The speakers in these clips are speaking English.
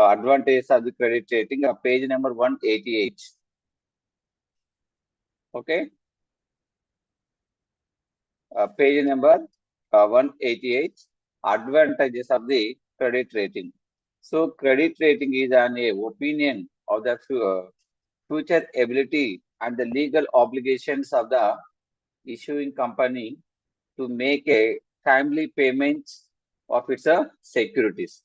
advantages of the credit rating, page number 188. Okay. Page number 188, advantages of the credit rating. So credit rating is an opinion of the future ability and the legal obligations of the issuing company to make a timely payment of its securities.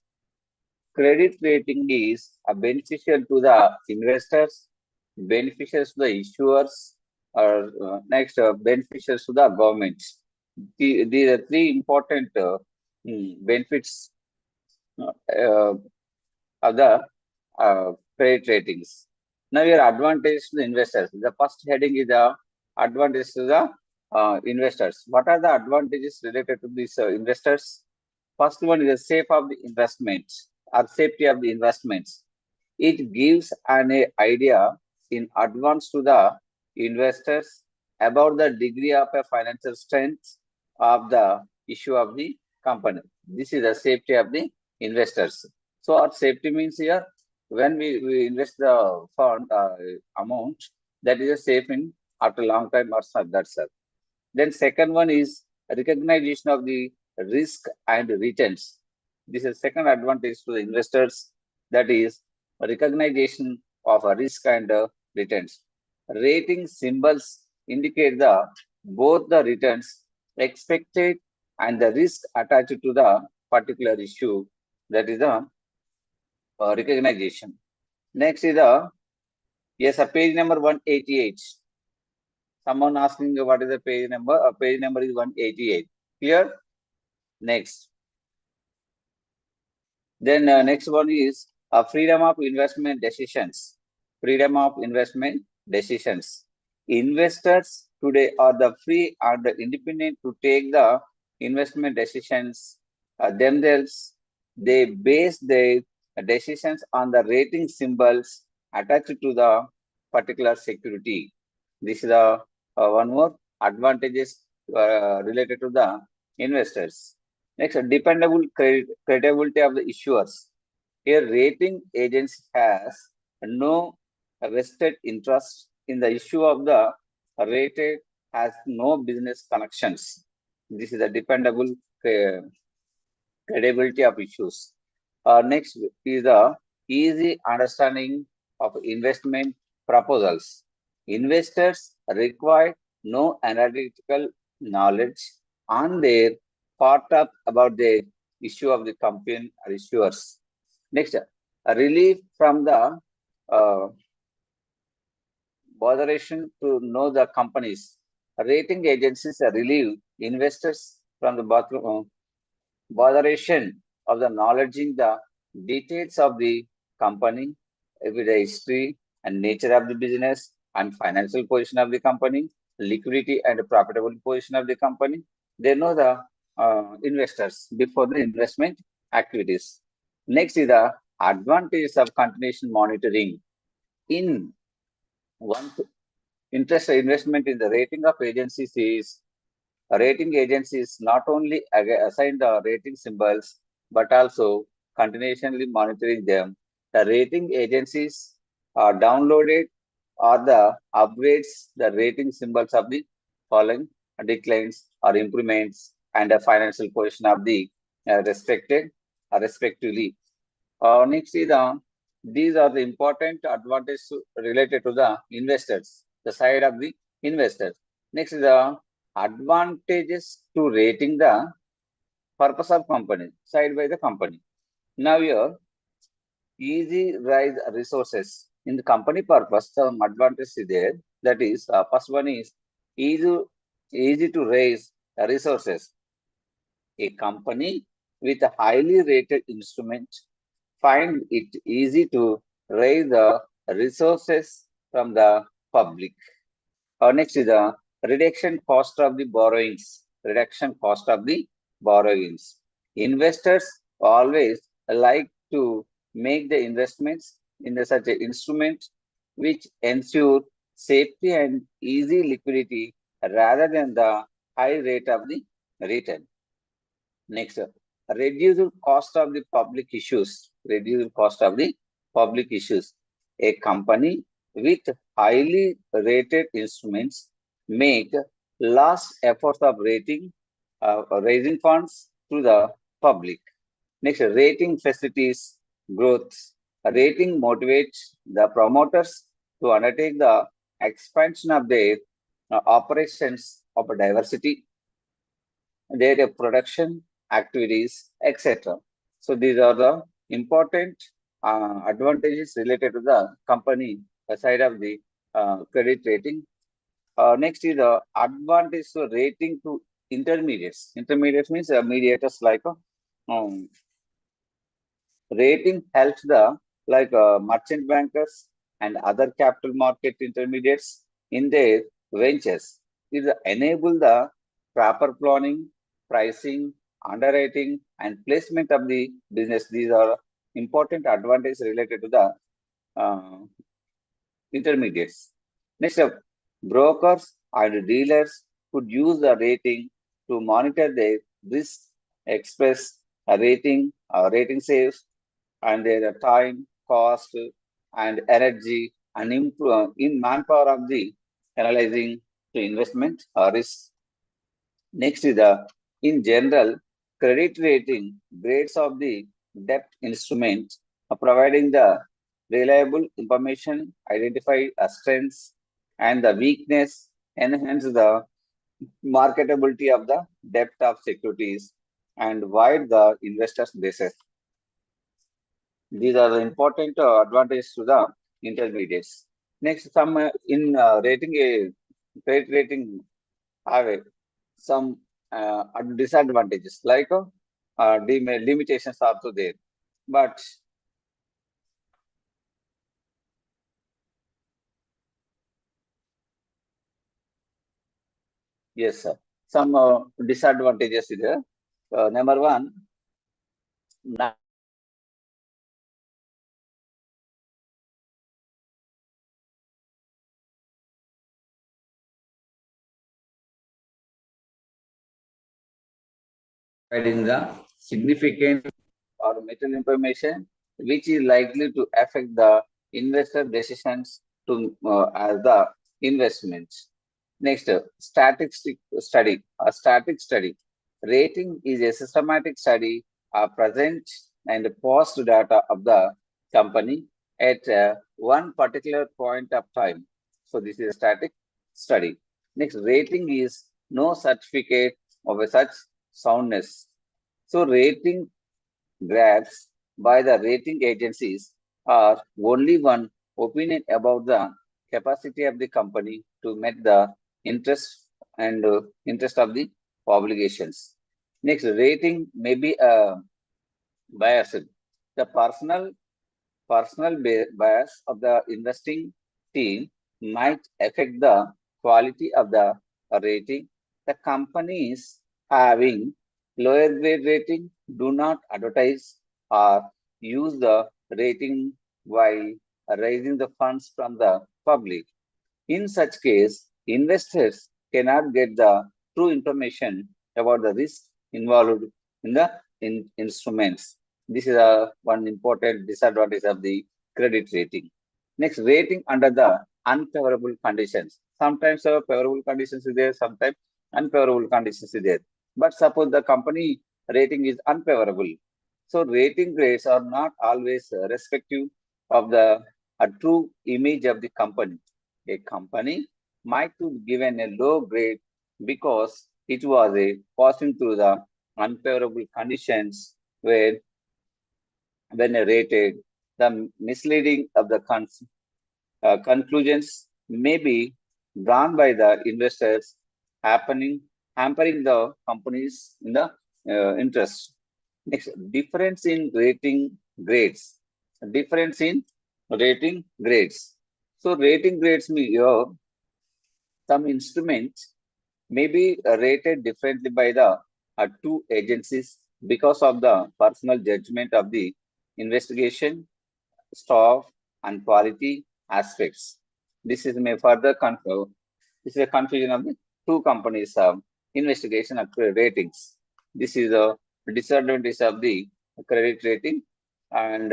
Credit rating is beneficial to the investors, beneficial to the issuers, or next beneficial to the government. These are three important benefits of the credit ratings. Now, your advantage to the investors. The first heading is the advantage to the investors. What are the advantages related to these investors? First one is the safe of the investments or safety of the investments. It gives an idea in advance to the investors about the degree of a financial strength of the issue of the company. This is the safety of the investors. So our safety means here when we invest the fund amount, that is a safe in after long time or that's all. Then second one is recognition of the risk and returns. This is second advantage to the investors, that is recognition of a risk and returns. Rating symbols indicate the both the returns expected and the risk attached to the particular issue, that is the recognition. Next is the page number 188. Someone asking what is the page number? Page number is 188. Clear? Next. Then next one is freedom of investment decisions. Freedom of investment decisions. Investors today are the free and independent to take the investment decisions themselves. They base their decisions on the rating symbols attached to the particular security. This is the one more advantages related to the investors. Next, dependable credibility of the issuers. A rating agency has no vested interest in the issue of the rated, has no business connections. This is a dependable credibility of issues. Next is the easy understanding of investment proposals. Investors require no analytical knowledge on their part about the issue of the company or issuers. Next, a relief from the botheration to know the companies. Rating agencies relieve investors from the botheration of the knowledging the details of the company, with the history and nature of the business and financial position of the company, liquidity and profitable position of the company. They know the investors before the investment activities. Next is the advantages of continuous monitoring. In one interest investment in the rating of agencies is rating agencies not only assign the rating symbols but also continuously monitoring them. The rating agencies are downloaded or the upgrades the rating symbols of the following declines or improvements and the financial position of the respectively. Next is these are the important advantages related to the investors, the side of the investors. Next is the advantages to rating the purpose of company, side by the company. Now here, easy rise resources. In the company purpose, some advantage is there. That is, first one is easy to raise resources. A company with a highly rated instrument find it easy to raise the resources from the public. Next is the reduction cost of the borrowings. Reduction cost of the borrowings. Investors always like to make the investments in such an instrument which ensure safety and easy liquidity rather than the high rate of the return. Next, reduced cost of the public issues. Reduced cost of the public issues. A company with highly rated instruments make last efforts of raising funds to the public. Next, rating facilities growth. A rating motivates the promoters to undertake the expansion of their operations of diversity, their production activities, etc. So these are the important advantages related to the company side of the credit rating. Next is the advantage to rating to intermediates. Intermediates means mediators like rating helps the merchant bankers and other capital market intermediates in their ventures. It enable the proper planning, pricing, underwriting, and placement of the business. These are important advantages related to the uh, intermediates. Next up, brokers and dealers could use the rating to monitor their risk, express a rating saves and their time, cost, and energy and in manpower of the analyzing the investment risk. Next is the in general credit rating grades of the debt instrument providing the reliable information, identify strengths and the weakness, enhance the marketability of the debt of securities and wide the investors basis. These are the important advantages to the intermediates. Next, some in rating a credit rating have some disadvantages like limitations are also there. But yes, sir, some disadvantages is there. Number one, not providing the significant or material information which is likely to affect the investor decisions to as the investments. Next, statistic study. A static study. Rating is a systematic study of present and past data of the company at one particular point of time. So this is a static study. Next, rating is no certificate of a such soundness. So rating graphs by the rating agencies are only one opinion about the capacity of the company to meet the interest and interest of the obligations. Next, rating may be biased. The personal bias of the investing team might affect the quality of the rating. The companies having lower grade rating do not advertise or use the rating while raising the funds from the public. In such case, investors cannot get the true information about the risk involved in the instruments. This is one important disadvantage of the credit rating. Next, rating under the unfavorable conditions. Sometimes favorable conditions is there, sometimes unfavorable conditions is there. But suppose the company rating is unfavorable. So rating grades are not always respective of the a true image of the company. A company might be given a low grade because it was a passing through the unfavorable conditions where when rated, the misleading of the conclusions may be drawn by the investors, happening hampering the companies in the interest. Next, difference in rating grades. Difference in rating grades. So rating grades mean some instruments may be rated differently by the two agencies because of the personal judgment of the investigation, staff, and quality aspects. This is may further this is a confusion of the two companies' investigation and ratings. This is disadvantages of the credit rating. And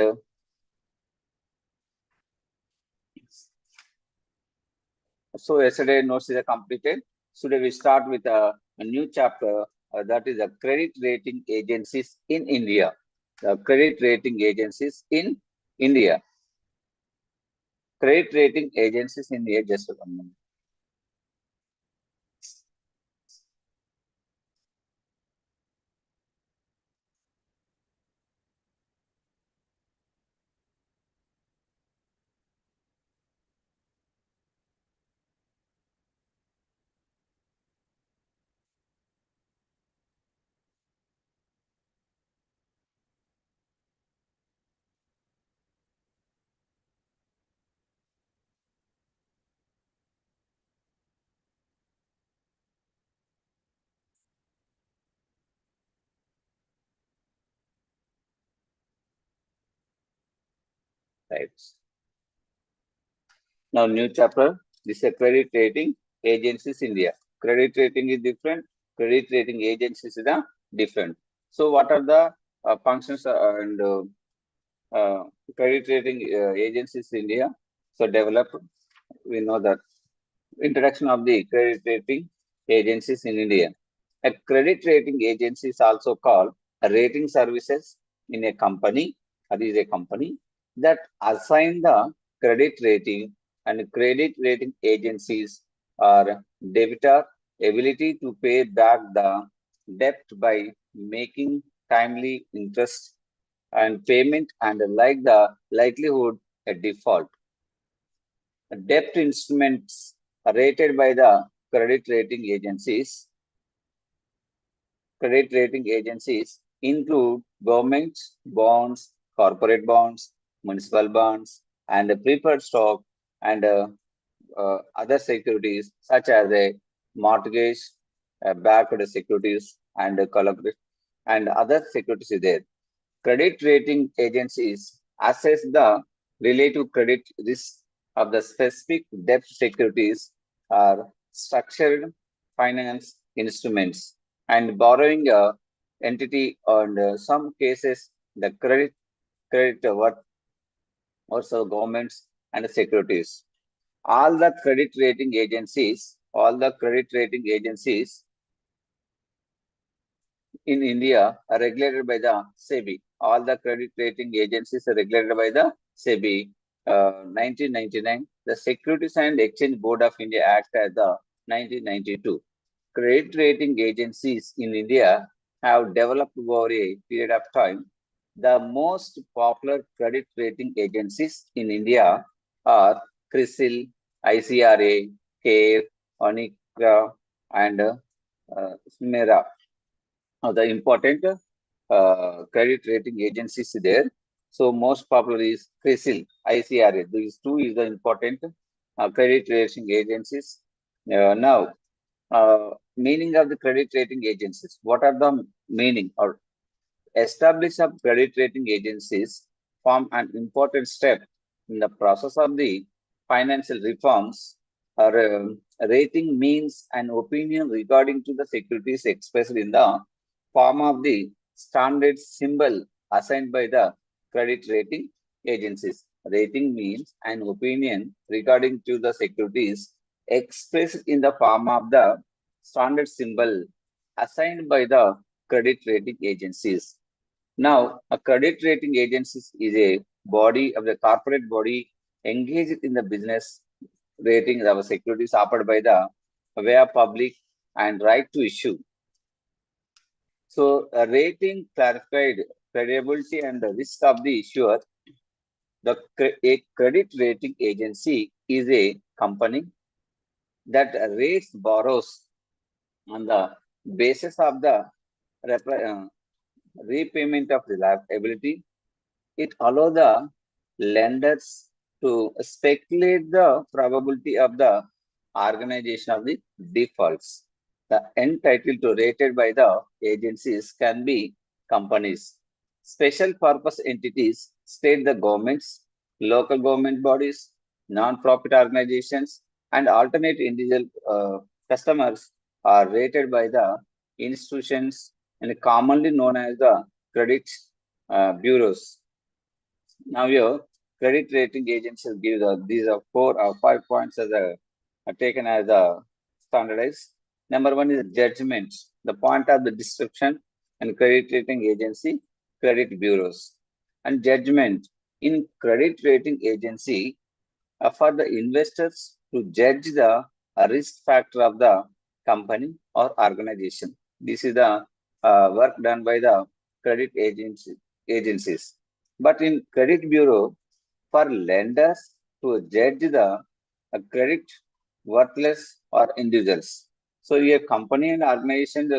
so yesterday notes is completed. Today we start with a new chapter, that is the credit rating agencies in India. The credit rating agencies in India. Credit rating agencies in India. Just 1 minute. Right. Now new chapter. This is a credit rating agencies India. Credit rating is different. Credit rating agencies is different. So what are the functions and uh, credit rating agencies India? So developed. We know that. Introduction of the credit rating agencies in India. A credit rating agency is also called a rating services in a company. That is a company that assign the credit rating, and credit rating agencies are debitor ability to pay back the debt by making timely interest and payment and like the likelihood a default. Debt instruments rated by the credit rating agencies include governments, bonds, corporate bonds, municipal bonds, and preferred stock, and other securities such as a mortgage, backed securities, and and other securities is there. Credit rating agencies assess the relative credit risk of the specific debt securities or structured finance instruments and borrowing entity, and some cases the credit worth also governments and securities. All the credit rating agencies in India are regulated by the SEBI. All the credit rating agencies are regulated by the SEBI. 1999, the Securities and Exchange Board of India Act as the 1992. Credit rating agencies in India have developed over a period of time. The most popular credit rating agencies in India are CRISIL, ICRA, CARE, Onikra, and SMERA. The important credit rating agencies there. So most popular is CRISIL, ICRA. These two is the important credit rating agencies. Now, meaning of the credit rating agencies. What are the meaning or establish of credit rating agencies form an important step in the process of the financial reforms, or rating means an opinion regarding to the securities expressed in the form of the standard symbol assigned by the credit rating agencies. Rating means an opinion regarding to the securities expressed in the form of the standard symbol assigned by the credit rating agencies. Now, a credit rating agency is a body of the corporate body engaged in the business rating of securities offered by the way of public and right to issue. So, a rating clarified credibility and the risk of the issuer. A credit rating agency is a company that rates borrows on the basis of the repayment of reliability. It allows the lenders to speculate the probability of the organization of the defaults. The entitled to rated by the agencies can be companies. Special purpose entities, state the governments, local government bodies, non-profit organizations, and alternate individual customers are rated by the institutions and commonly known as the credit bureaus. Now, your credit rating agencies give these are 4 or 5 points as taken as standardized. Number one is judgment, the point of the description and credit rating agency, credit bureaus. And judgment in credit rating agency for the investors to judge the risk factor of the company or organization. This is the work done by the credit agencies. But in credit bureau, for lenders to judge the credit worthless or individuals. So a company and organization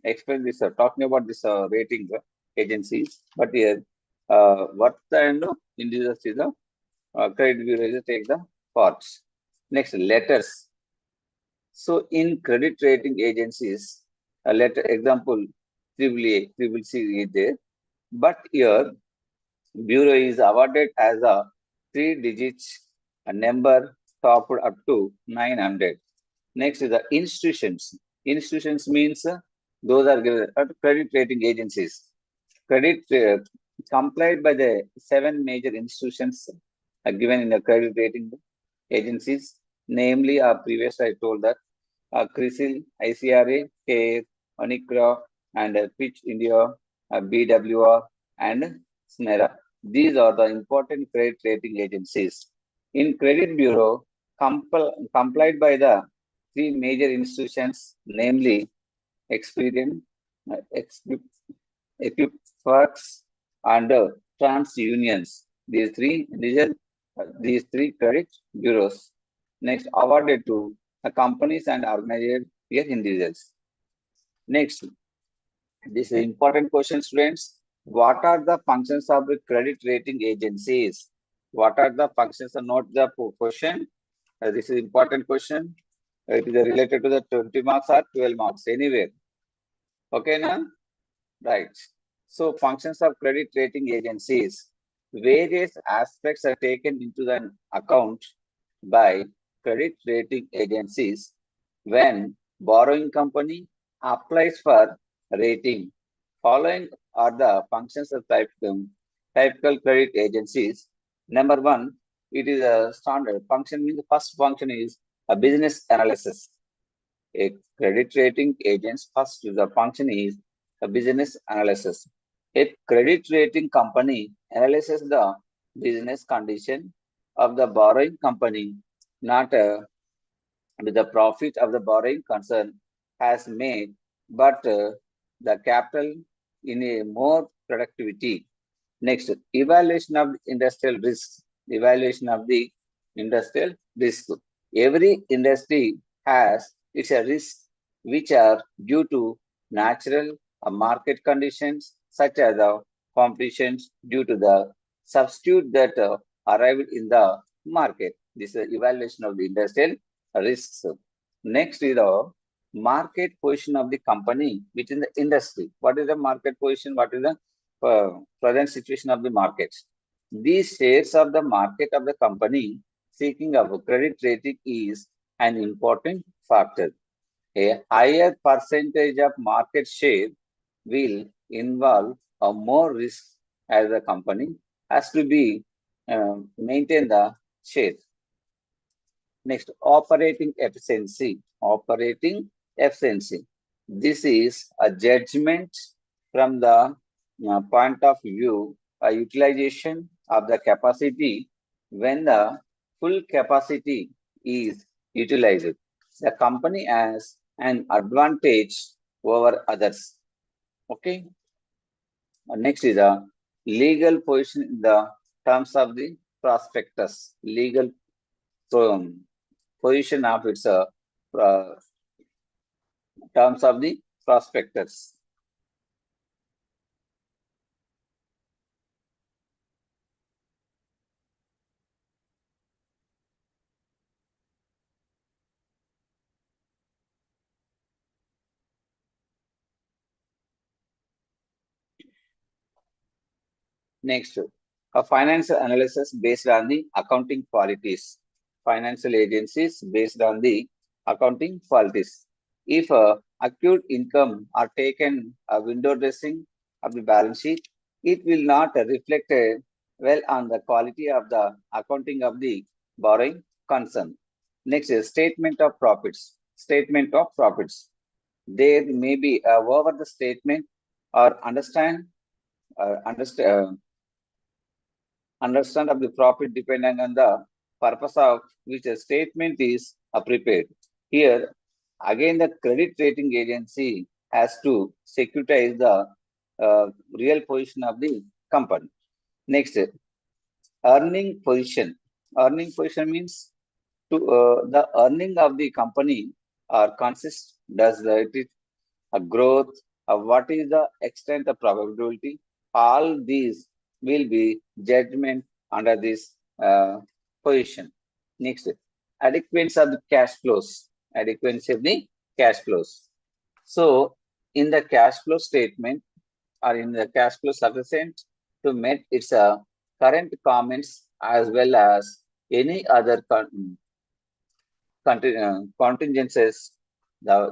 explain this, talking about this rating agencies, but here what and individuals is the credit bureau is take the parts. Next, letters. So in credit rating agencies, a letter example, triple A, triple C is there, but here bureau is awarded as a 3 digits a number topped up to 900. Next is the institutions. Institutions means those are given credit rating agencies. Credit complied by the 7 major institutions given in the credit rating agencies, namely, previous I told that CRISIL, ICRA, CARE, Onicra, and Pitch India, BWR, and SNERA. These are the important credit rating agencies. In Credit Bureau, complied by the 3 major institutions, namely Experian, uh, Equifax, and TransUnions. These three credit bureaus. Next, awarded to companies and organized individuals. Next, this is important question, students. What are the functions of the credit rating agencies? What are the functions? Note the question. This is important question. It is related to the 20 marks or 12 marks anywhere. Okay, now? Right. So functions of credit rating agencies. Various aspects are taken into the account by credit rating agencies when borrowing company applies for rating. Following are the functions of typical credit agencies. Number one, it is a standard function. Means the first function is a business analysis. A credit rating agent's first the function is a business analysis. A credit rating company analyzes the business condition of the borrowing company, not with the profit of the borrowing concern has made, but the capital in a more productivity. Next, evaluation of industrial risks. Evaluation of the industrial risk. Every industry has its risks which are due to natural market conditions such as competitions due to the substitute that arrived in the market. This is evaluation of the industrial risks. Next is the market position of the company within the industry. What is the market position? What is the present situation of the markets? These shares of the market of the company seeking of a credit rating is an important factor. A higher percentage of market share will involve a more risk as the company has to be maintain the share. Next, operating efficiency. Operating efficiency. This is a judgment from the point of view, a utilization of the capacity when the full capacity is utilized. The company has an advantage over others. Okay. Next is a legal position in the terms of the prospectus. Legal position of its uh, terms of the prospectus. Next, a financial analysis based on the accounting qualities. Financial agencies based on the accounting qualities. If accrued income are taken a window dressing of the balance sheet, it will not reflect well on the quality of the accounting of the borrowing concern. Next is statement of profits. Statement of profits. There may be over the statement or understand understand of the profit depending on the purpose of which a statement is prepared. Here, again, the credit rating agency has to securitize the real position of the company. Next, earning position. Earning position means to the earning of the company or consist does it a growth, what is the extent of probability. All these will be judgment under this position. Next, adequacy of the cash flows. Adequacy of the cash flows. So, in the cash flow statement or in the cash flow sufficient to meet its current comments as well as any other contingencies,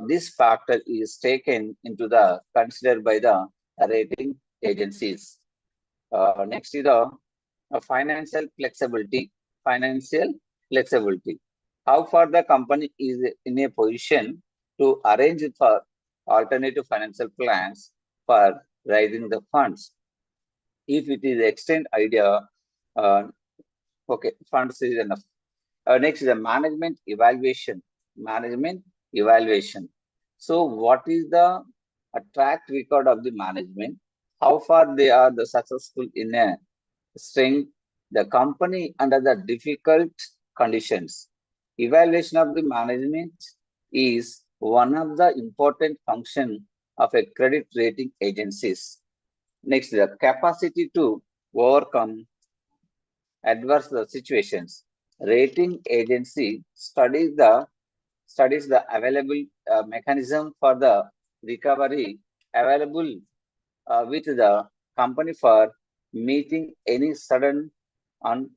this factor is taken into the considered by the rating agencies. Next is the financial flexibility. Financial flexibility. How far the company is in a position to arrange for alternative financial plans for raising the funds. If it is extent idea, uh, okay, funds is enough. Next is the management evaluation. Management evaluation. So, what is the track record of the management? How far they are the successful in staying the company under the difficult conditions? Evaluation of the management is one of the important function of a credit rating agencies. Next, the capacity to overcome adverse situations. Rating agency studies the available mechanism for the recovery available with the company for meeting any sudden un-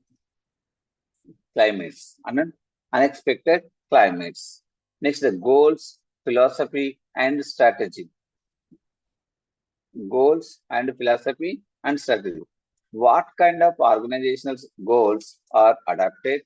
unexpected climates. Next, the goals, philosophy, and strategy. Goals and philosophy and strategy. What kind of organizational goals are adopted?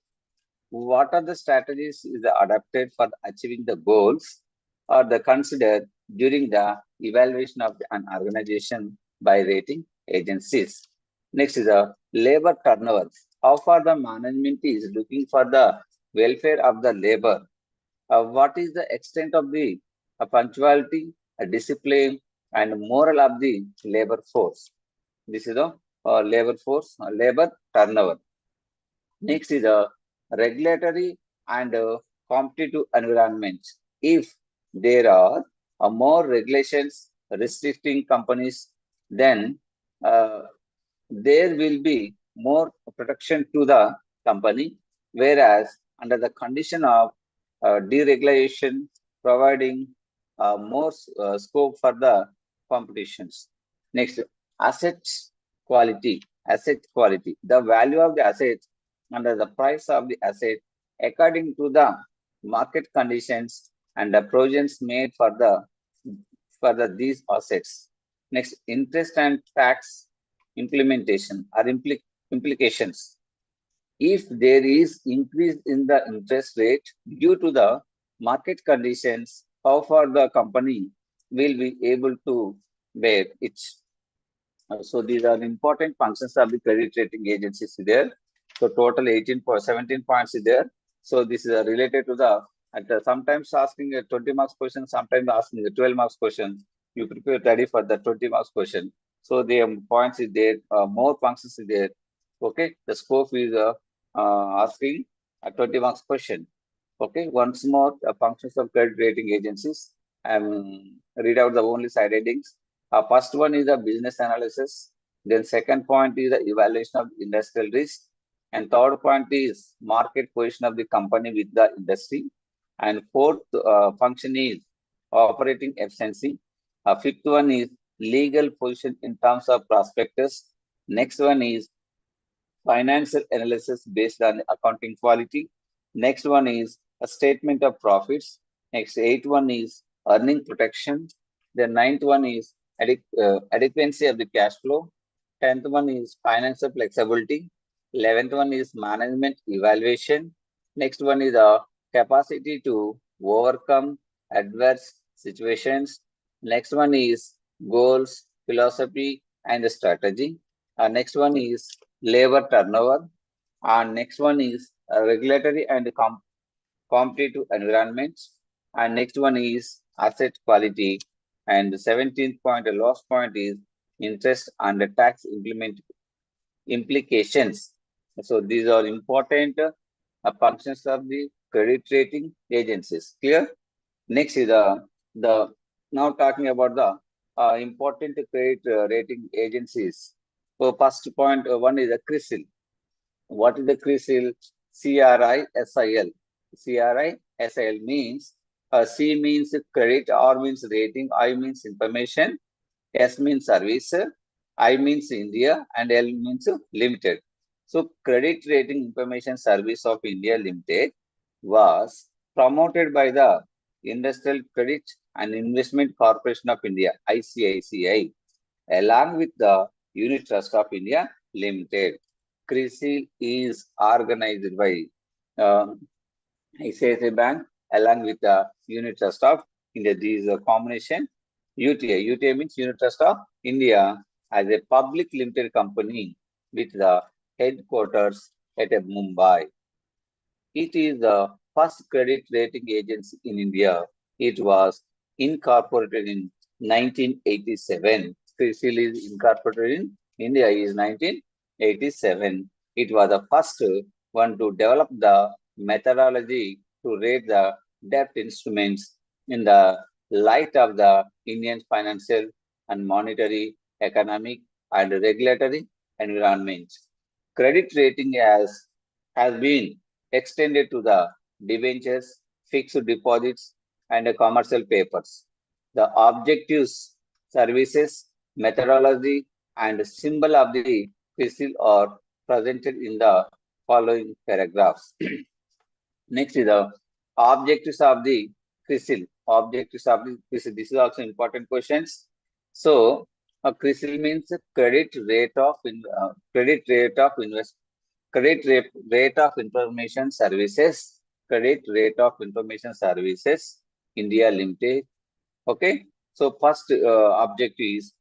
What are the strategies is adapted for achieving the goals or the considered during the evaluation of an organization by rating agencies? Next is the labor turnover. How far the management is looking for the welfare of the labor? What is the extent of the punctuality, discipline, and moral of the labor force? This is the labor force, labor turnover. Next is a regulatory and competitive environment. If there are more regulations restricting companies, then uh, there will be more protection to the company, whereas under the condition of deregulation, providing more scope for the competitions. Next, assets quality. Asset quality. The value of the asset under the price of the asset according to the market conditions and the provisions made for these assets. Next, interest and tax implementation or implications. If there is increase in the interest rate due to the market conditions, how far the company will be able to bear it. So these are important functions of the credit rating agencies there. So total 17 points is there. So this is related to the, sometimes asking a 20 marks question, sometimes asking a 12 marks question. You prepare ready for the 20 marks question. So the points is there, more functions is there. Okay, the scope is asking a 20 marks question. Okay, once more, functions of credit rating agencies. Read out the only side headings. First one is the business analysis. Then second point is the evaluation of industrial risk. And third point is market position of the company with the industry. And fourth function is operating efficiency. Fifth one is legal position in terms of prospectus. Next one is financial analysis based on accounting quality. Next one is a statement of profits. Next, eighth one is earning protection. The ninth one is adequacy of the cash flow. 10th one is financial flexibility. 11th one is management evaluation. Next one is the capacity to overcome adverse situations. Next one is goals, philosophy, and the strategy. Next one is labor turnover. And next one is regulatory and competitive environments. And next one is asset quality. And the 17th point, the last point is interest and the tax implications. So these are important functions of the credit rating agencies. Clear? Next is the now talking about the important credit rating agencies. So first point one is the CRISIL. What is the CRISIL? CRISIL. CRISIL means C means credit, R means rating, I means information, S means service, I means India, and L means limited. So Credit Rating Information Service of India Limited was promoted by the Industrial Credit and Investment Corporation of India, ICICI, along with the Unit Trust of India Limited. CRISIL is organized by uh, ICICI Bank along with the Unit Trust of India. This is a combination. UTA. UTA means Unit Trust of India as a public limited company with the headquarters at Mumbai. It is the first credit rating agency in India. It was incorporated in 1987. CRISIL is incorporated in India is 1987. It was the first one to develop the methodology to rate the debt instruments in the light of the Indian financial and monetary, economic, and regulatory environment. Credit rating has been extended to the debentures, fixed deposits, and commercial papers. The objectives, services, methodology, and symbol of the CRISIL are presented in the following paragraphs. Next is the objectives of the CRISIL. Objectives of the CRISIL. This is also important questions. So, a CRISIL means credit rate of invest rate of information services, credit rate of information services, India Limited. Okay. So first objective is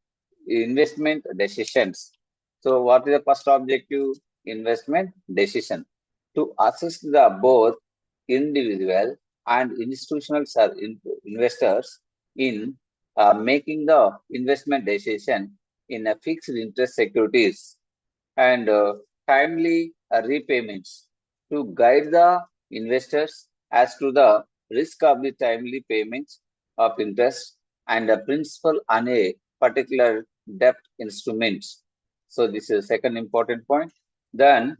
investment decisions. So what is the first objective? Investment decision. To assist the both individual and institutional investors in making the investment decision in a fixed interest securities and timely repayments to guide the investors as to the risk of the timely payments of interest and the principal on a particular debt instrument. So this is second important point. Then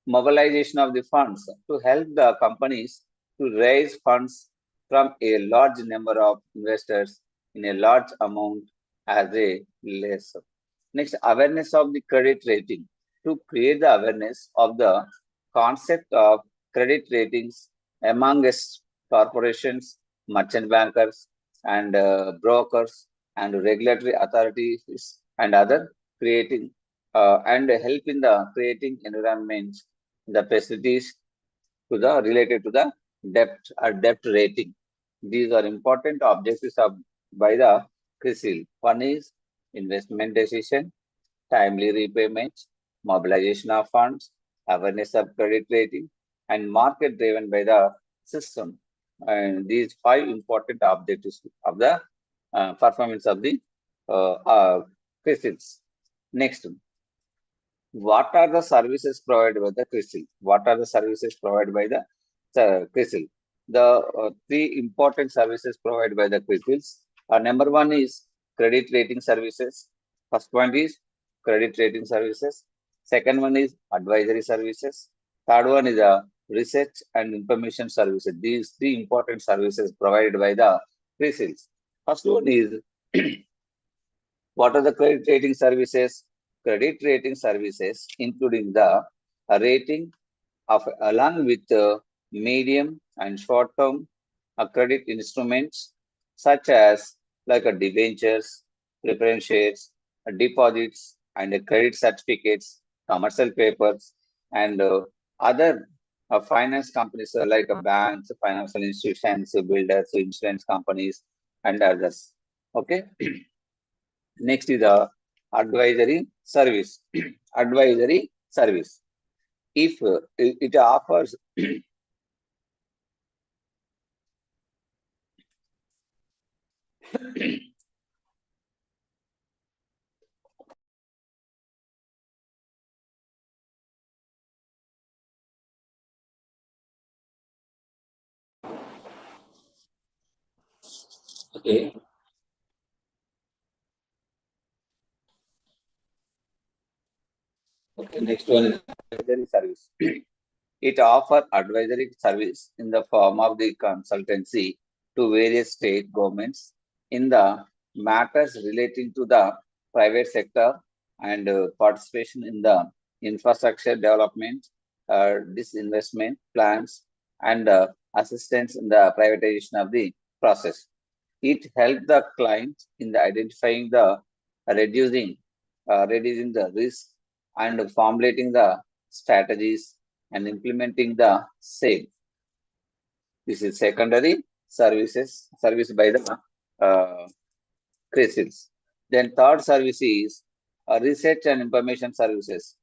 mobilization of the funds to help the companies to raise funds from a large number of investors in a large amount as a lesser. Next, awareness of the credit rating to create the awareness of the concept of credit ratings amongst corporations, merchant bankers, and brokers and regulatory authorities and other creating and help in the creating environments, the facilities to the related to the debt or debt rating. These are important objectives of by the CRISIL. One is investment decision, timely repayments, mobilization of funds, awareness of credit rating, and market driven by the system. And these five important objectives of the performance of the CRISILs. Next, what are the services provided by the CRISIL? What are the services provided by the CRISIL? The three important services provided by the CRISILs. Number one is credit rating services. First point is credit rating services. Second one is advisory services. Third one is research and information services. These three important services provided by the CRISILs. First one is what are the credit rating services? Credit rating services, including the rating of along with medium and short term credit instruments such as like a debentures, preference shares, deposits, and credit certificates, commercial papers, and other finance companies like banks, financial institutions, builders, insurance companies, and others. Okay. Next is the advisory service. Advisory service. If it offers okay, okay. Next one is advisory service. It offers advisory service in the form of the consultancy to various state governments in the matters relating to the private sector and participation in the infrastructure development, disinvestment plans, and assistance in the privatization of the process. It helped the client in the identifying the reducing reducing the risk and formulating the strategies and implementing the same. This is secondary service by the uh, CRISILs. Then third service is research and information services.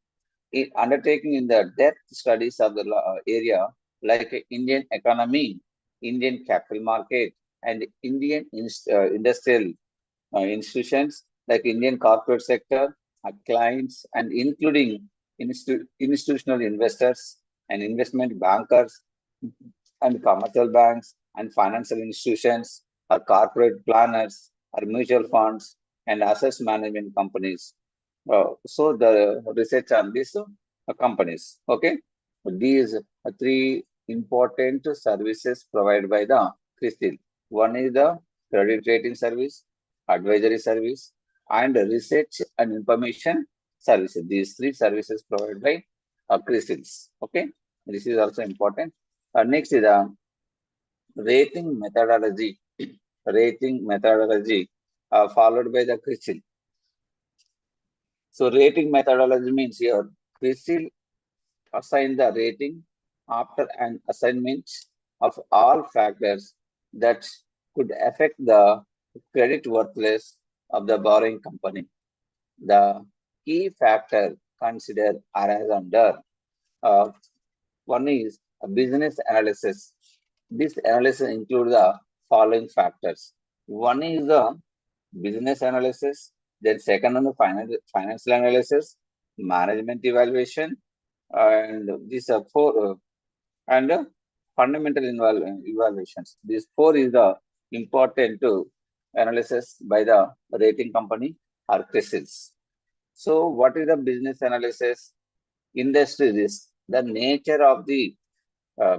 Undertaking in the depth studies of the area like Indian economy, Indian capital market, and Indian industrial institutions like Indian corporate sector, clients, and including institutional investors and investment bankers and commercial banks and financial institutions or corporate planners or mutual funds and asset management companies. So the research on these companies. Okay, these are three important services provided by the CRISIL. One is the credit rating service, advisory service, and research and information services. These three services provided by CRISILs. Okay, this is also important. Next is the rating methodology. Rating methodology followed by the CRISIL. So rating methodology means here CRISIL assign the rating after an assignment of all factors that could affect the credit worthless of the borrowing company. The key factor considered are as under uh, one is a business analysis. This analysis includes the following factors. One is the business analysis, then second on the financial analysis, management evaluation, and these are four and fundamental evaluations. These four is the important analysis by the rating company or CRISILs. So, what is the business analysis? Industry risk, the nature of the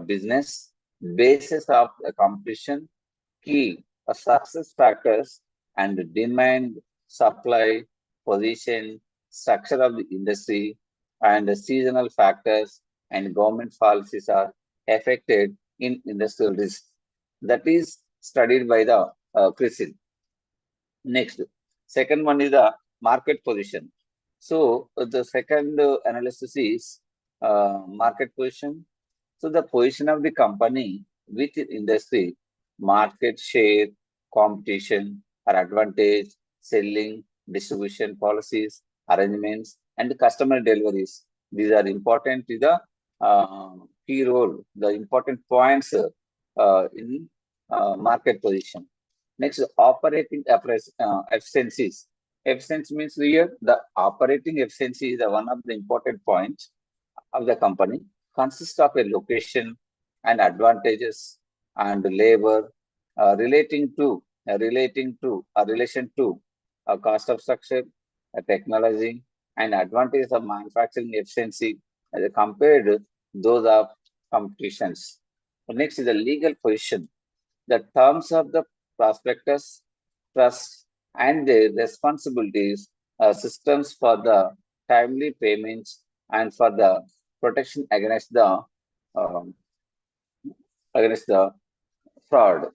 business, basis of the competition, key success factors, and demand, supply, position, structure of the industry, and the seasonal factors and government policies are affected in industrial risk. That is studied by the CRISIL. Next, second one is the market position. So the second analysis is market position. So the position of the company within industry, market share, competition, or advantage, selling, distribution policies, arrangements, and customer deliveries. These are important to the key role, the important points in market position. Next, operating efficiencies. Efficiency means here the operating efficiency is one of the important points of the company, consists of a location and advantages and labor relating to a relation to a cost of structure, a technology, and advantages of manufacturing efficiency as compared to those of competitions. Next is the legal position. The terms of the prospectus, trust, and the responsibilities, systems for the timely payments and for the protection um, against the fraud.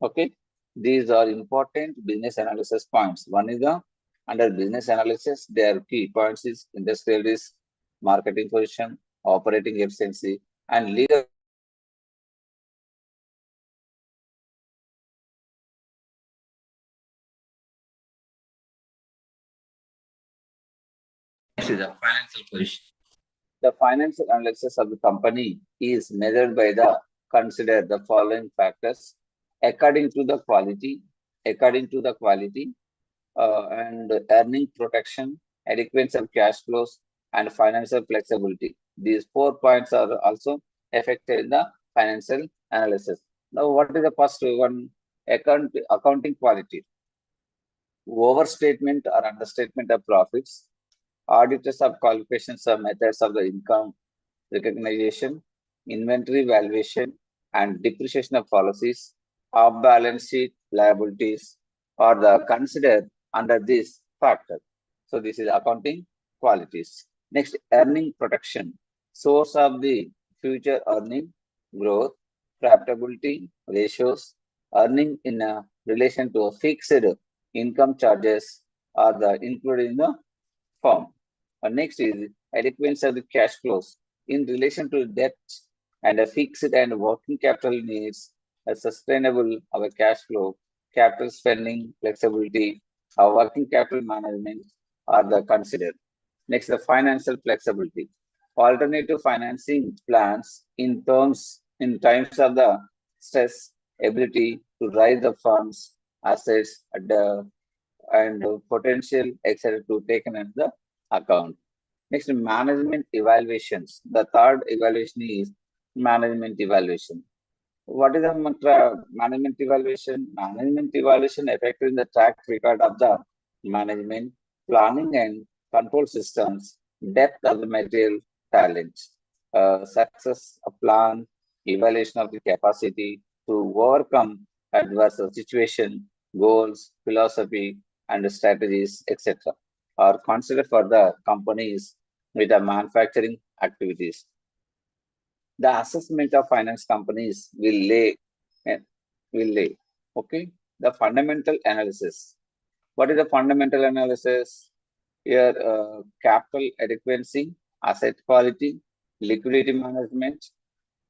Okay, these are important business analysis points. One is the under business analysis, their key points is industrial risk, marketing position, operating efficiency, and legal compliance. Next is the financial position. The financial analysis of the company is measured by the consider the following factors according to the quality, according to the quality, and earning protection, adequacy of cash flows, and financial flexibility. These 4 points are also affected in the financial analysis. Now, what is the first one? Accounting quality. Overstatement or understatement of profits, auditors of qualifications or methods of the income recognition, inventory valuation, and depreciation of policies, off balance sheet liabilities are the considered under this factor. So this is accounting qualities. Next, earning protection, source of the future earning growth, profitability ratios, earning in a relation to a fixed income charges are the included in the form. Next is adequacy of the cash flows in relation to debt and a fixed and working capital needs, a sustainable our cash flow, capital spending, flexibility, our working capital management are the considered. Next, the financial flexibility. Alternative financing plans in times of the stress, ability to raise the funds, assets, and potential etc. to taken into the account. Next, management evaluations. The third evaluation is management evaluation. What is the management evaluation? Management evaluation affecting the track record of the management, planning and control systems, depth of the material talent, success of plan, evaluation of the capacity to overcome adverse situation, goals, philosophy, and strategies, etc. are considered for the companies with the manufacturing activities. The assessment of finance companies eh, will lay. Okay. The fundamental analysis. What is the fundamental analysis? Here, capital adequacy, asset quality, liquidity management,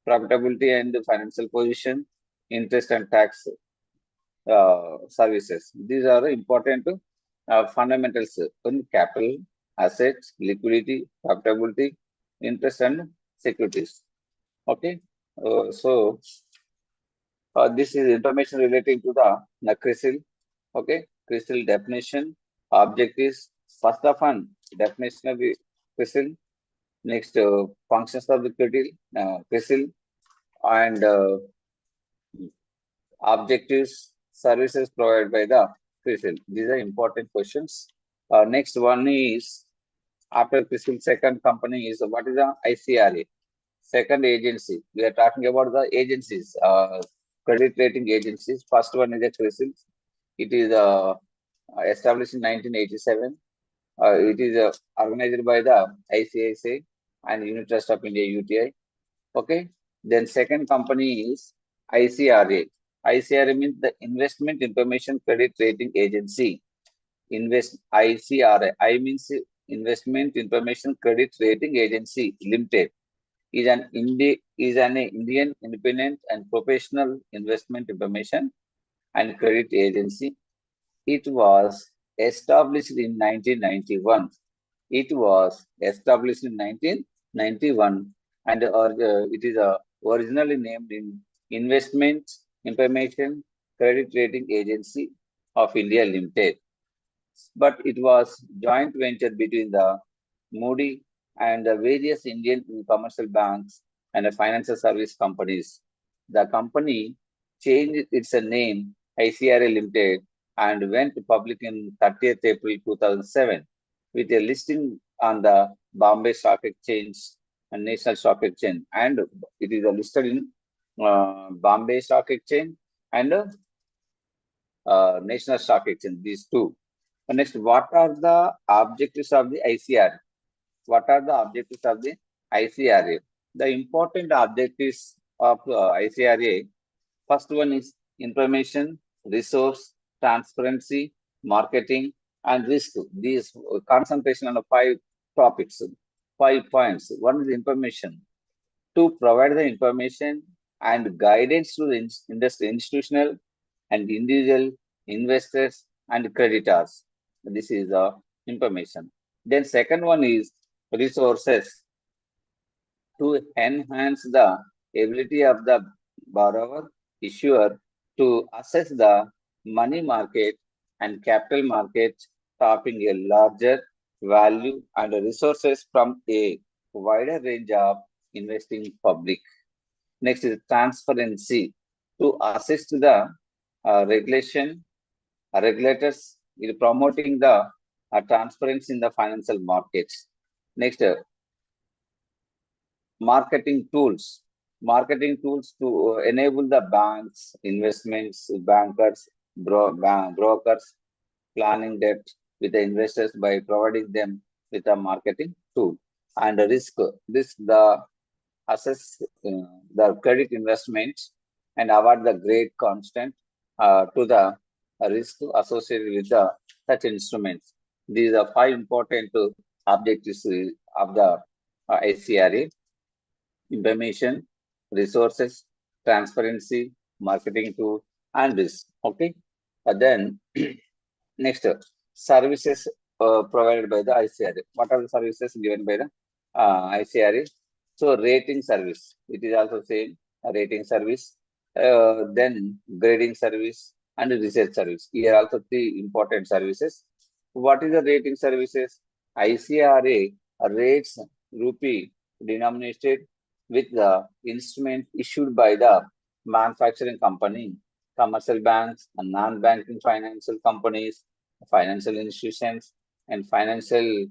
profitability and financial position, interest and tax services. These are important fundamentals in capital, assets, liquidity, profitability, interest and securities. Okay. So this is information relating to the CRISIL. Okay. CRISIL definition, objectives, first of all, definition of the CRISIL. Next, functions of the CRISIL and objectives, services provided by the CRISIL. These are important questions. Next one is after CRISIL, second company is what is the ICRA? Second agency. We are talking about the agencies, credit rating agencies. First one is the CRISIL. It is established in 1987. It is organized by the ICICI and Unit Trust of India (UTI). Okay. Then second company is ICRA. ICRA means the Investment Information Credit Rating Agency. ICRA. I means Investment Information Credit Rating Agency Limited is an Indian independent and professional investment information and credit agency. It was established in 1991. It was established in 1991 and it is originally named in Investment Information Credit Rating Agency of India Limited. But it was joint venture between the Moody and the various Indian commercial banks and the financial service companies. The company changed its name ICRA Limited and went public in 30th April 2007 with a listing on the Bombay Stock Exchange and National Stock Exchange. And it is listed in Bombay Stock Exchange and National Stock Exchange, these two. Next, what are the objectives of the ICRA? What are the objectives of the ICRA? The important objectives of ICRA First one is information, resource, transparency, marketing, and risk. These concentration on the five topics, 5 points. One is information. To provide the information and guidance to the industry, institutional and individual investors and creditors. This is the information. Then second one is resources to enhance the ability of the borrower issuer to assess the money market and capital market, tapping a larger value and resources from a wider range of investing public. Next is transparency to assist the regulators in promoting the transparency in the financial markets. Next, marketing tools to enable the banks, investments, bankers, brokers, planning debt with the investors by providing them with a marketing tool. And the risk the assess the credit investments and avoid the great constant to the risk associated with the such instruments. These are five important objectives of the ICRA: information, resources, transparency, marketing tool, and risk. Okay. Then next, services provided by the ICRA. What are the services given by the ICRA? So rating service. It is also same rating service. Then grading service and research service. Here also three important services. What is the rating services? ICRA rates rupee denominated with the instrument issued by the manufacturing company, commercial banks, and non-banking financial companies, financial institutions, and financial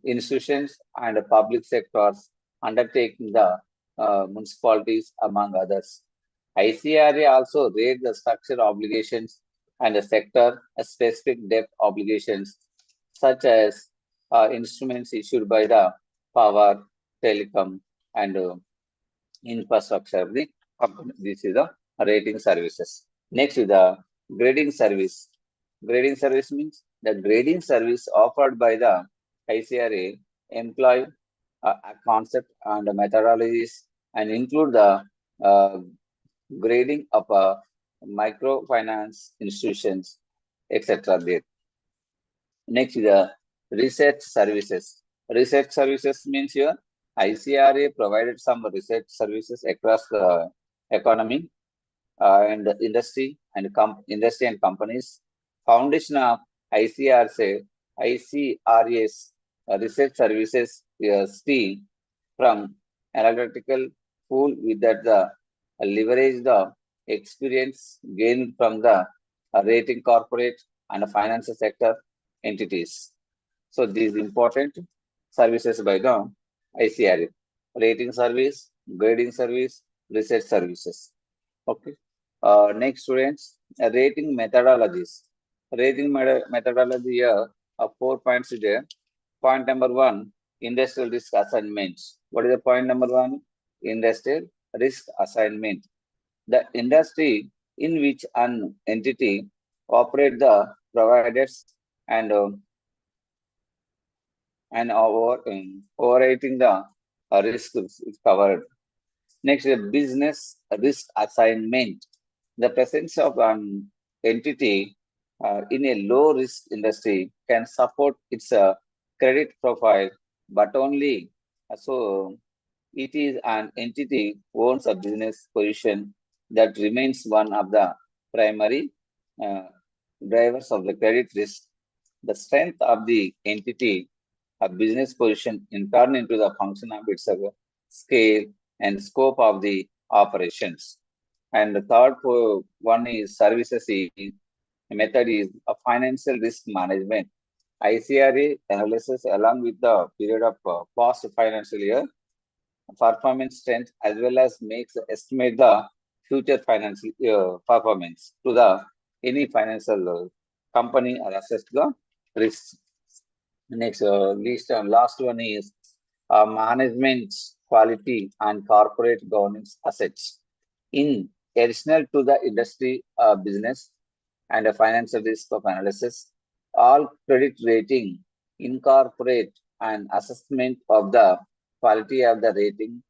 institutions and public sectors undertaking the municipalities, among others. ICRA also rates the structured obligations and the sector specific debt obligations, such as instruments issued by the power, telecom, and infrastructure of the company. This is the rating services. Next is the grading service. Grading service means the grading service offered by the ICRA employ a concept and methodologies and include the uh, grading of microfinance institutions, etc. There. Next is the research services. Research services means here ICRA provided some research services across the economy and industry and companies. Foundation of ICRA's research services steam from analytical pool with that the leverage the experience gained from the rating corporate and financial sector entities. So these important services by the ICRA: rating service, grading service, research services. Okay. Next, students, rating methodologies. Rating methodology here, 4 points there. Point number one, industrial risk assignment. What is the point number one? Industrial risk assignment. The industry in which an entity operate the providers and overrating the risk is covered. Next, the business risk assignment. The presence of an entity in a low risk industry can support its credit profile, but only so it is an entity owns a business position that remains one of the primary uh, drivers of the credit risk. The strength of the entity, a business position, in turn into the function of its scale and scope of the operations. And the third one is services method is a financial risk management. ICRA analysis along with the period of past financial year performance strength as well as makes estimate the future financial performance to the any financial company or assess the risks. Next, last one is management quality and corporate governance assets. In additional to the industry business and a financial risk of analysis. All credit rating incorporate an assessment of the quality of the rating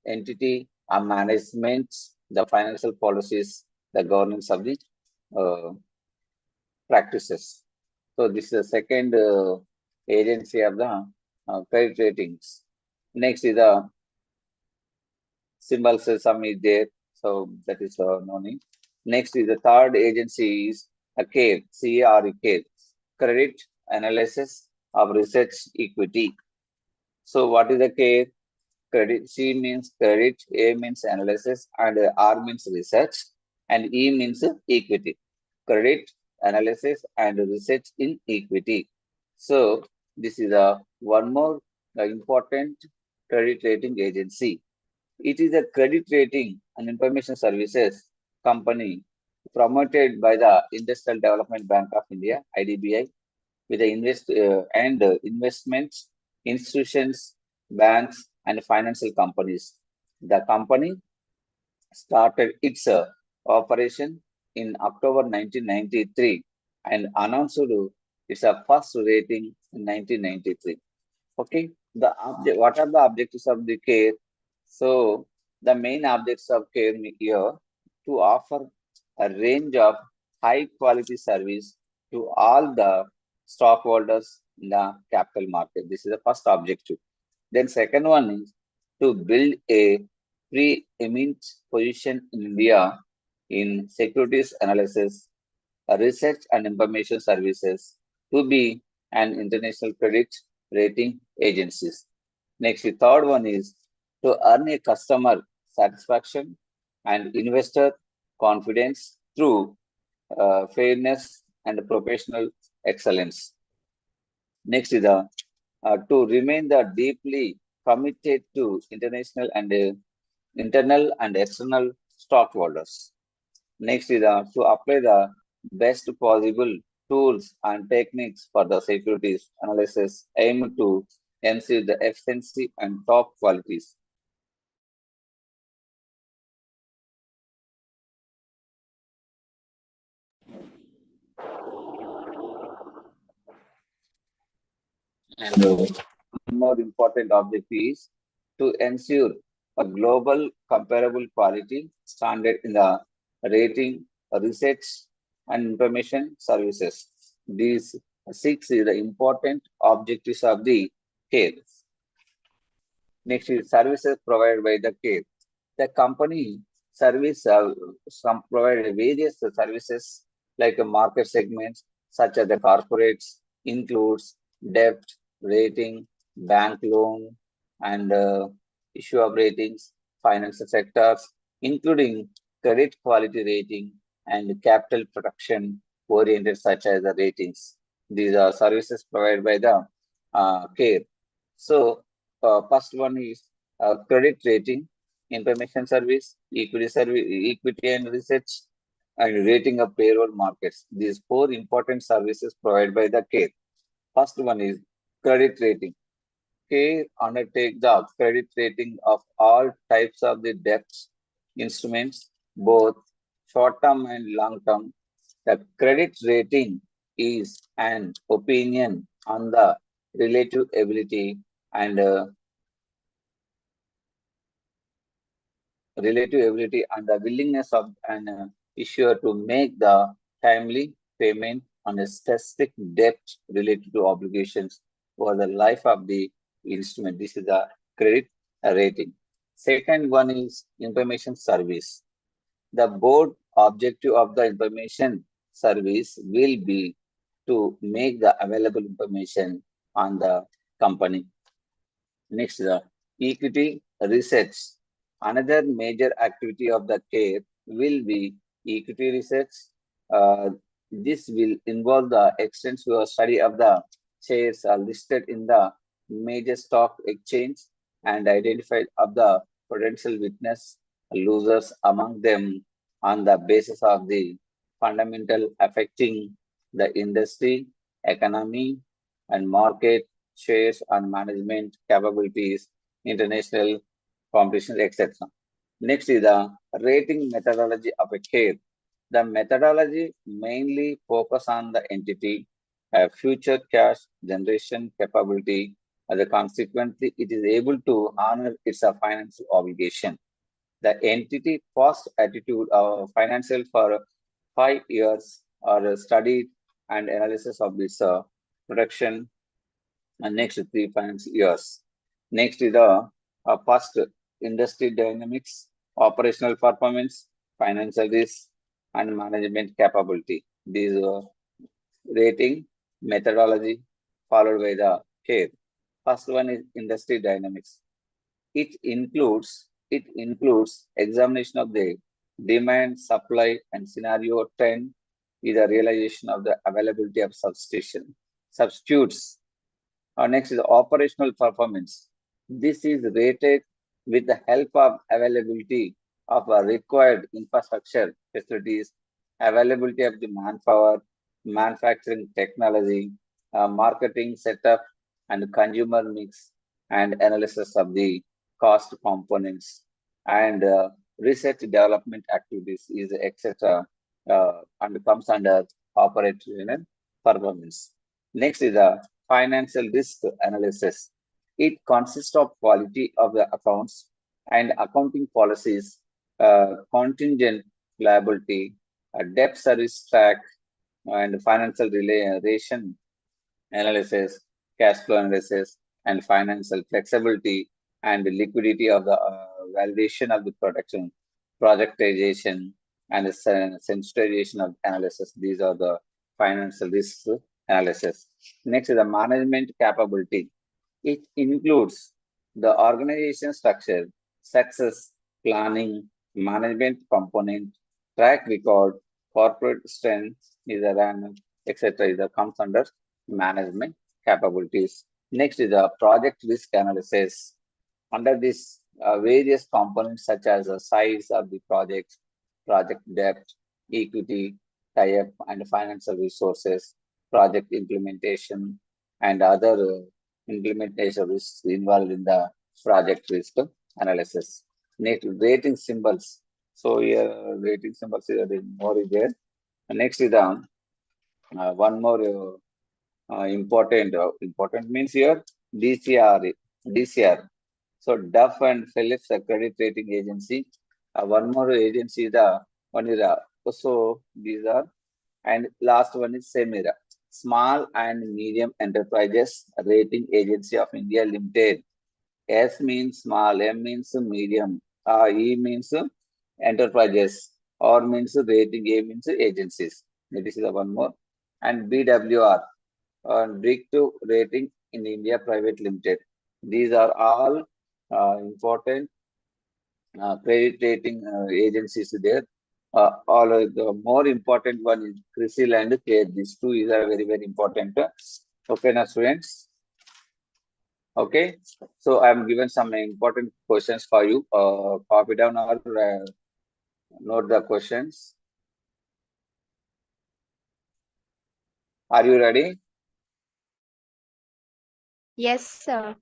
entity and management, the financial policies, the governance of the uh, practices. So this is the second agency of the credit ratings. Next is the symbol sum is there, so that is no need. Next is the third agency is a CARE, CARE, Credit Analysis of Research Equity. So what is the CARE? Credit, C means credit, A means analysis, and R means research, and E means equity. Credit, analysis, and research in equity. So this is a one more important credit rating agency. It is a credit rating and information services company promoted by the Industrial Development Bank of India (IDBI) with the investments, institutions, banks, and financial companies. The company started its operation in October 1993 and announced its first rating in 1993. Okay, what are the objectives of the care? So the main objects of care here to offer a range of high quality service to all the stockholders in the capital market. This is the first objective. Then second one is to build a preeminent position in India in securities analysis, research and information services to be an international credit rating agencies. Next, the third one is to earn a customer satisfaction and investor confidence through fairness and professional excellence. Next is to remain the deeply committed to internal and external stockholders. Next is to apply the best possible tools and techniques for the securities analysis aimed to ensure the efficiency and top qualities. And more important objective is to ensure a global comparable quality standard in the rating, research, and information services. These six is the important objectives of the CARE. Next is services provided by the CARE. The company service provide various services like market segments such as the corporates includes debt, rating, bank loan, and issue of ratings, financial sectors, including credit quality rating and capital protection oriented such as the ratings. These are services provided by the CARE. So, first one is credit rating, information service, equity and research, and rating of payroll markets. These four important services provided by the CARE. First one is credit rating. CARE undertake the credit rating of all types of the debt instruments, both short-term and long-term. The credit rating is an opinion on the relative ability and the willingness of an issuer to make the timely payment on a specific debt related to obligations over the life of the instrument. This is the credit rating. Second one is information service. The board objective of the information service will be to make the available information on the company. Next, the equity research. Another major activity of the CARE will be equity research. This will involve the extensive study of the shares listed in the major stock exchange and identify of the potential witness losers among them on the basis of the fundamental affecting the industry, economy, and market shares and management capabilities, international competition, etc. Next is the rating methodology of a CARE. The methodology mainly focus on the entity, future cash generation capability, and consequently it is able to honor its financial obligation. The entity cost attitude financial for 5 years are studied and analysis of this production and next 3 financial years. Next is the first industry dynamics, operational performance, financial risk, and management capability. These rating methodology followed by the care. First one is industry dynamics. It includes examination of the demand, supply, and scenario trend is the realization of the availability of substitutes. Next is operational performance. This is rated with the help of availability of required infrastructure facilities, availability of the manpower, manufacturing technology, marketing setup, and consumer mix, and analysis of the cost components, and research development activities is etc. And comes under operational performance. Next is the financial risk analysis. It consists of quality of the accounts and accounting policies, contingent liability, debt service track, and financial relation analysis, cash flow analysis, and financial flexibility and liquidity of the validation of the production, projectization, and the sensitization of analysis. These are the financial risk analysis. Next is the management capability. It includes the organization structure, success, planning, management component, track record, corporate strength, is a random, etc. Is a comes under management capabilities. Next is the project risk analysis. Under this, various components such as the size of the project, project depth, equity, tie-up, and financial resources, project implementation, and other implementation risks involved in the project risk analysis. Next, rating symbols. So here, rating symbols is more is there. Next is the one more important means here DCR. So Duff and Phillips, a credit rating agency. One more agency, the one is so these are, and last one is Semira, Small and Medium Enterprises Rating Agency of India Limited. S means small, M means medium, E means enterprises, R means rating, A means agencies. This is the one more. And BWR, Big to Rating in India Private Limited. These are all important credit rating agencies there. All the more important one is CRISIL and CARE. These two is a very, very important. Okay, now students. Okay, so I'm given some important questions for you. Copy down or note the questions. Are you ready? Yes, sir.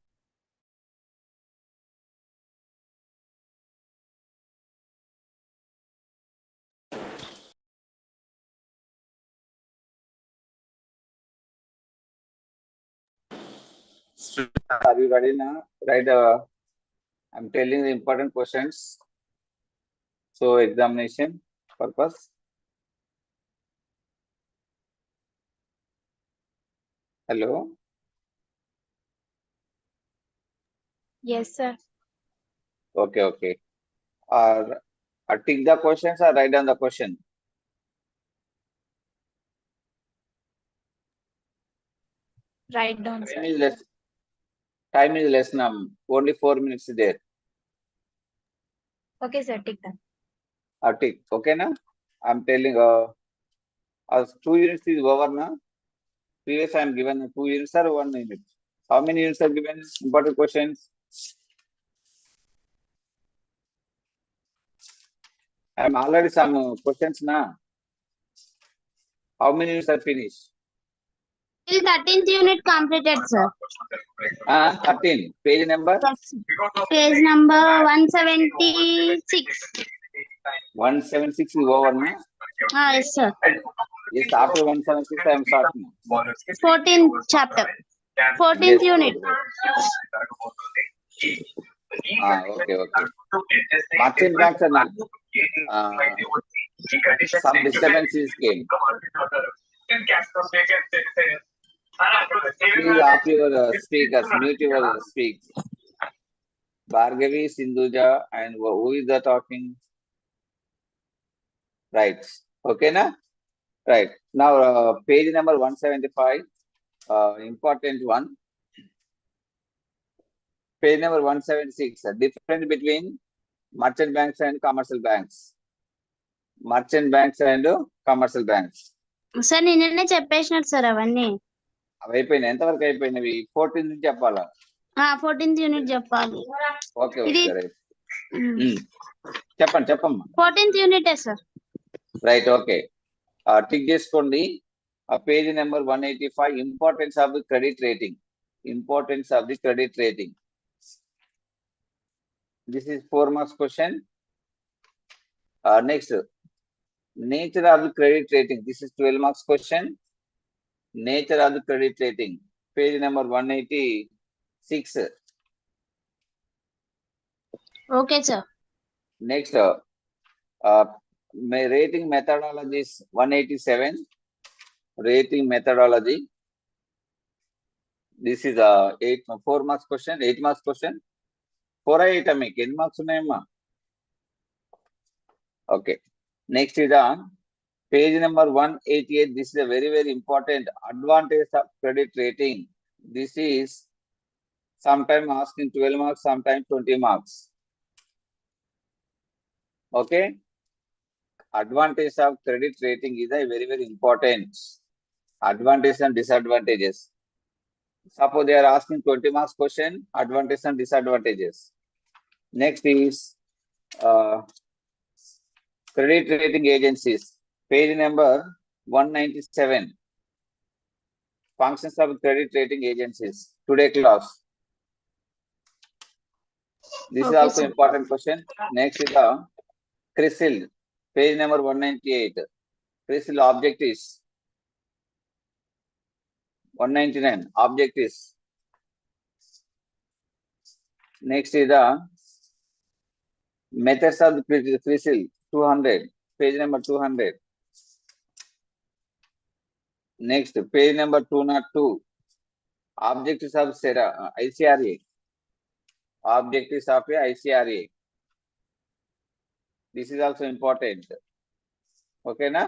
Are you ready now? Right. I'm telling the important questions. So examination purpose. Hello. Yes, sir. Okay, okay. Tick the questions or write down the question. Write down, Time sir. is less. Time is less now. Only 4 minutes there. Okay, sir. Take that. Tick. Okay, now. I'm telling. 2 units is over now. Previous I'm given 2 units or 1 minute. How many units are given? Important questions. I'm already some questions now. How many units are finished? Till 13th unit completed, sir. 13. Page number? Yes. Page number 176. 176 is over, na? Yes, sir. Yes, after 176, I am starting. 14th chapter. 14th Yes, unit. Okay. Merchant banks are not. Some disturbances came. Please off your speakers, mute your speaks. Bhargavi, Sindhuja, and who is the talking? Right. Okay, na? Right. Now, page number 175, important one. Page number 176, difference between merchant banks and commercial banks. Merchant banks and commercial banks. Sir నిన్ననే చెప్పేసినారు sir అవన్నీ. అవి అయిపోయినాయి. ఎంతవరకు అయిపోయినవి? 14 నుంచి చెప్పాలా? 14th unit చెప్పాలి. Okay right. చెప్పమ్మా. 14th యూనిటే సార్. Right, okay. టిక్ చేసుకోండి. Page number 185, importance of the credit rating. Importance of the credit rating. This is 4 marks question. Next, nature of the credit rating. This is 12 marks question. Nature of the credit rating. Page number 186. Okay, sir. Next, rating methodology is 187. Rating methodology. This is 4 marks question, 8 marks question. 4 8 మీకు ఎన్ని marks ఉన్నాయమ్మా? Okay. Next is on page number 188. This is a very, very important advantage of credit rating. This is sometime asking 12 marks, sometime 20 marks. Okay. Advantage of credit rating is a very, very important. Advantages and disadvantages. Suppose they are asking 20 marks question, advantages and disadvantages. Next is credit rating agencies. Page number 197. Functions of credit rating agencies. Today class. This is also important question. Next is the CRISIL. Page number 198. CRISIL objectives. 199. Objectives. Next is the methods of the CRISIL. 200. Page number 200. Next, page number 202. Objectives of ICRA. Objectives of ICRA. This is also important. Okay, na?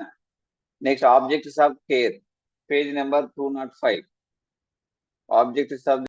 Next, objectives of care. Page number 205. Objectives of